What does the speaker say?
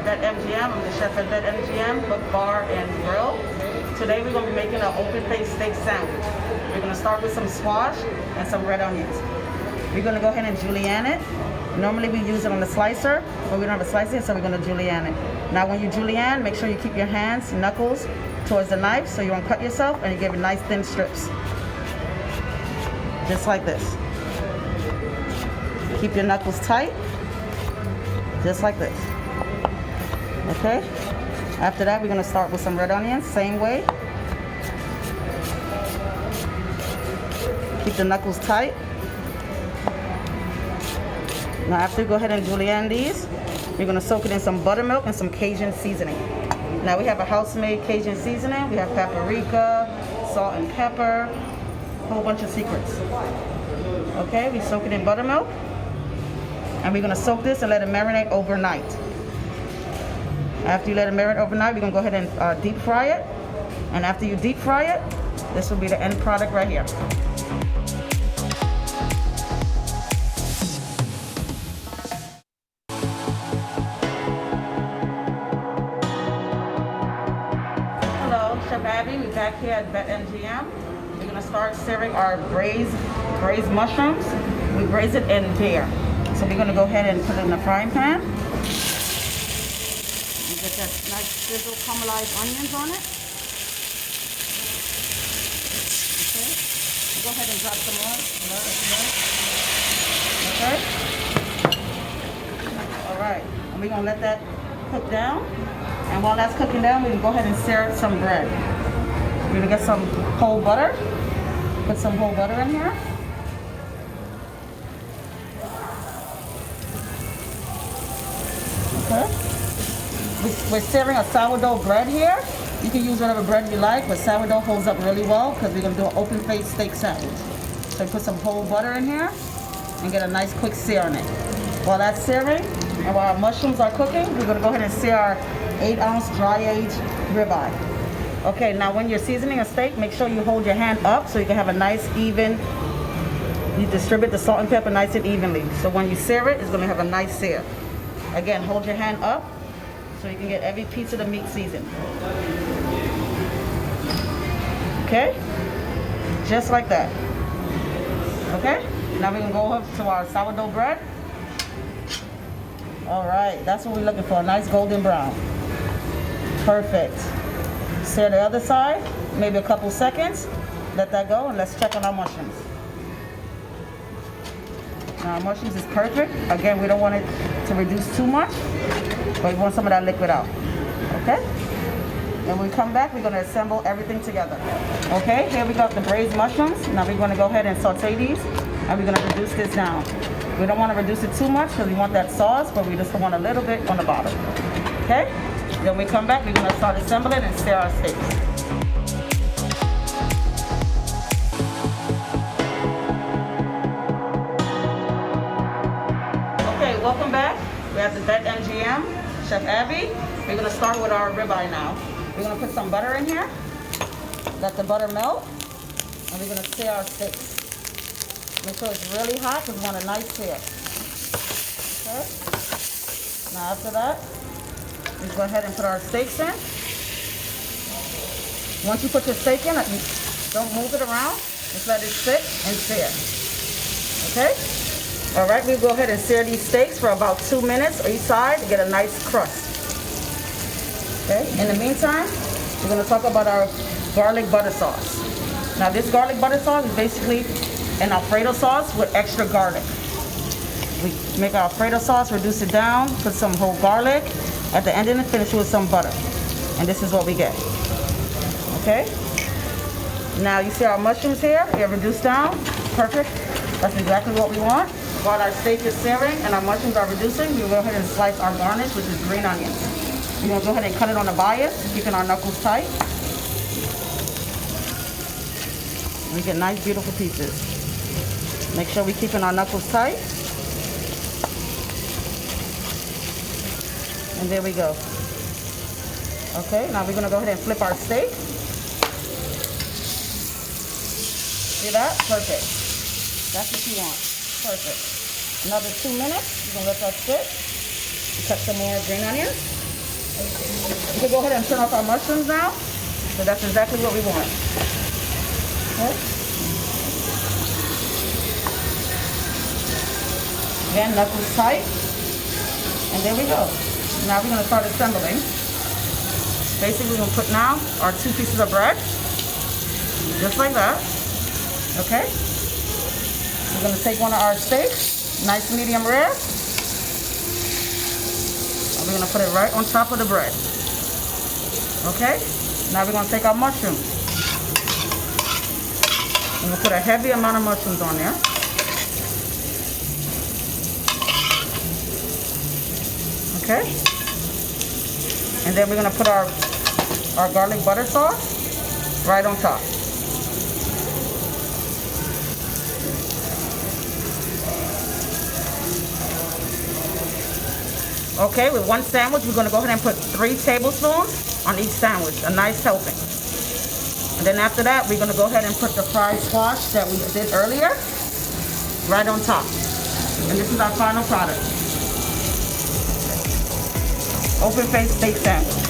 BetMGM. I'm the chef at BetMGM, Book Bar and Grill. Today we're going to be making an open-faced steak sandwich. We're going to start with some squash and some red onions. We're going to go ahead and julienne it. Normally we use it on the slicer, but we don't have a slicer, so we're going to julienne it. Now when you julienne, make sure you keep your hands, knuckles, towards the knife so you won't cut yourself, and you give it nice thin strips. Just like this. Keep your knuckles tight. Just like this. Okay? After that, we're going to start with some red onions, same way. Keep the knuckles tight. Now after you go ahead and julienne these, you're going to soak it in some buttermilk and some Cajun seasoning. Now we have a house-made Cajun seasoning. We have paprika, salt and pepper, a whole bunch of secrets. Okay, we soak it in buttermilk. And we're going to soak this and let it marinate overnight. After you let it marinate overnight, we're going to go ahead and deep fry it. And after you deep fry it, this will be the end product right here. Hello, Chef Abby. We're back here at BetMGM. We're going to start serving our braised mushrooms. We braise it in beer. So we're going to go ahead and put it in the frying pan. You get that nice sizzle caramelized onions on it. Okay. Go ahead and drop some more. Okay. All right. And we're going to let that cook down. And while that's cooking down, we can go ahead and sear some bread. We're going to get some whole butter. Put some whole butter in here. Okay. We're searing a sourdough bread here. You can use whatever bread you like, but sourdough holds up really well because we're going to do an open-faced steak sandwich. So put some whole butter in here and get a nice quick sear on it. While that's searing and while our mushrooms are cooking, we're going to go ahead and sear our 8-ounce dry-aged ribeye. Okay, now when you're seasoning a steak, make sure you hold your hand up so you can have a nice even, you distribute the salt and pepper nice and evenly. So when you sear it, it's going to have a nice sear. Again, hold your hand up so you can get every piece of the meat seasoned. Okay? Just like that. Okay? Now we're going to go up to our sourdough bread. All right, that's what we're looking for, a nice golden brown. Perfect. Sear the other side, maybe a couple seconds. Let that go, and let's check on our mushrooms. Now our mushrooms is perfect. Again, we don't want it to reduce too much, but we want some of that liquid out. Okay? And when we come back, we're going to assemble everything together. Okay, here we got the braised mushrooms. Now we're going to go ahead and saute these, and we're going to reduce this down. We don't want to reduce it too much because we want that sauce, but we just want a little bit on the bottom. Okay? Then we come back, we're going to start assembling and sear our steaks. Welcome back. We have the BetMGM, Chef Abby. We're going to start with our ribeye now. We're going to put some butter in here. Let the butter melt. And we're going to sear our steaks. Make sure it's really hot because we want a nice sear. Okay. Now after that, we go ahead and put our steaks in. Once you put your steak in, don't move it around. Just let it sit and sear. Okay? All right, we'll go ahead and sear these steaks for about 2 minutes each side to get a nice crust. Okay, in the meantime, we're going to talk about our garlic butter sauce. Now this garlic butter sauce is basically an Alfredo sauce with extra garlic. We make our Alfredo sauce, reduce it down, put some whole garlic. At the end of it, finish with some butter. And this is what we get. Okay? Now you see our mushrooms here, they're reduced down. Perfect. That's exactly what we want. While our steak is searing and our mushrooms are reducing, we'll go ahead and slice our garnish, which is green onions. We're going to go ahead and cut it on the bias, keeping our knuckles tight. We get nice, beautiful pieces. Make sure we're keeping our knuckles tight. And there we go. Okay, now we're going to go ahead and flip our steak. See that? Perfect. That's what you want. Perfect. Another 2 minutes. You're going to let that sit. Cut some more green onions. We can go ahead and turn off our mushrooms now. So that's exactly what we want. Okay. Again, knuckles tight. And there we go. Now we're going to start assembling. Basically, we're going to put now our 2 pieces of bread. Just like that. Okay. We're going to take one of our steaks, nice medium rare. And we're going to put it right on top of the bread. Okay. Now we're going to take our mushrooms. We're going to put a heavy amount of mushrooms on there. Okay. And then we're going to put our garlic butter sauce right on top. Okay, with one sandwich, we're going to go ahead and put 3 tablespoons on each sandwich, a nice helping. And then after that, we're going to go ahead and put the fried squash that we did earlier right on top. And this is our final product. Open face steak sandwich.